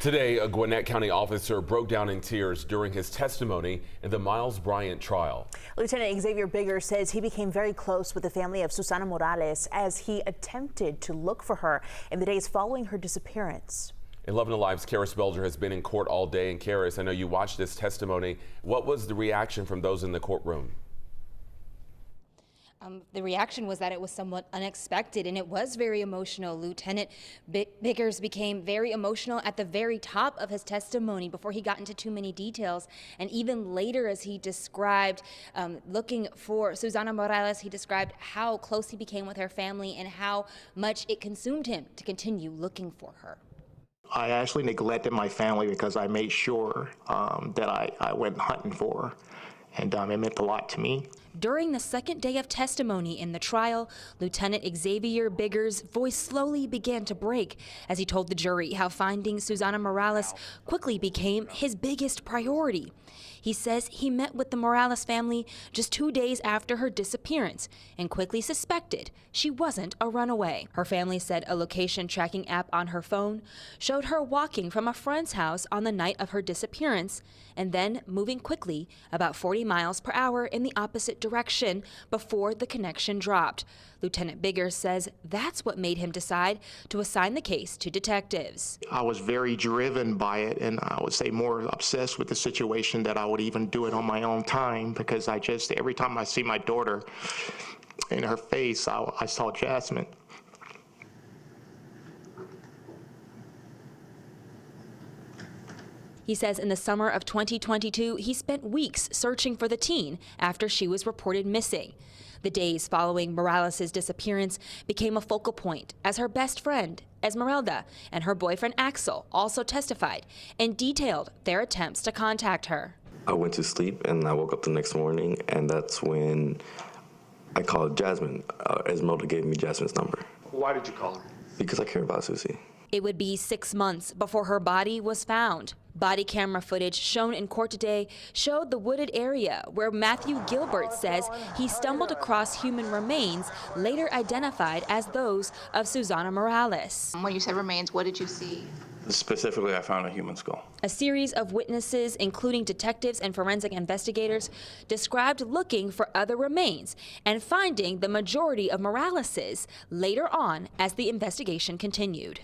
Today, a Gwinnett County officer broke down in tears during his testimony in the Miles Bryant trial. Lieutenant Xavier Bigger says he became very close with the family of Susana Morales as he attempted to look for her in the days following her disappearance. 11 Alive's Karis Belger has been in court all day. And Karis, I know you watched this testimony. What was the reaction from those in the courtroom? The reaction was that it was somewhat unexpected, and it was very emotional. Lieutenant Biggers became very emotional at the very top of his testimony before he got into too many details. And even later, as he described looking for Susana Morales, he described how close he became with her family and how much it consumed him to continue looking for her. I actually neglected my family because I made sure that I went hunting for her. And it meant a lot to me. During the second day of testimony in the trial, Lieutenant Xavier Biggers' voice slowly began to break as he told the jury how finding Susana Morales quickly became his biggest priority. He says he met with the Morales family just 2 days after her disappearance and quickly suspected she wasn't a runaway. Her family said a location tracking app on her phone showed her walking from a friend's house on the night of her disappearance and then moving quickly about 40 miles per hour in the opposite direction before the connection dropped. Lieutenant Biggers says that's what made him decide to assign the case to detectives. I was very driven by it, and I would say more obsessed with the situation that I would even do it on my own time, because every time I see my daughter in her face, I saw Jasmine. He says in the summer of 2022, he spent weeks searching for the teen after she was reported missing. The days following Morales' disappearance became a focal point as her best friend, Esmeralda, and her boyfriend Axel also testified and detailed their attempts to contact her. I went to sleep and I woke up the next morning, and that's when I called Jasmine. Esmeralda gave me Jasmine's number. Why did you call her? Because I care about Susie. It would be 6 months before her body was found. Body camera footage shown in court today showed the wooded area where Matthew Gilbert says he stumbled across human remains later identified as those of Susana Morales. When you said remains, what did you see? Specifically, I found a human skull. A series of witnesses, including detectives and forensic investigators, described looking for other remains and finding the majority of Morales's later on as the investigation continued.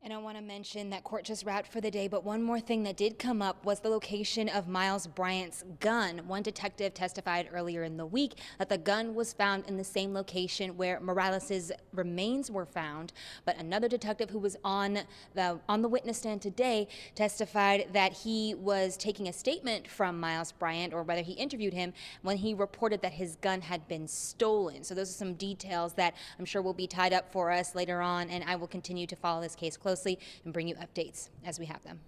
And I want to mention that court just wrapped for the day, but one more thing that did come up was the location of Miles Bryant's gun. One detective testified earlier in the week that the gun was found in the same location where Morales's remains were found, but another detective who was on the witness stand today testified that he was taking a statement from Miles Bryant, or whether he interviewed him, when he reported that his gun had been stolen. So those are some details that I'm sure will be tied up for us later on, and I will continue to follow this case closely and bring you updates as we have them.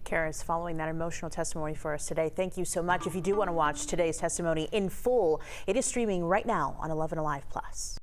Karis, following that emotional testimony for us today, thank you so much. If you do want to watch today's testimony in full, it is streaming right now on 11 Alive Plus.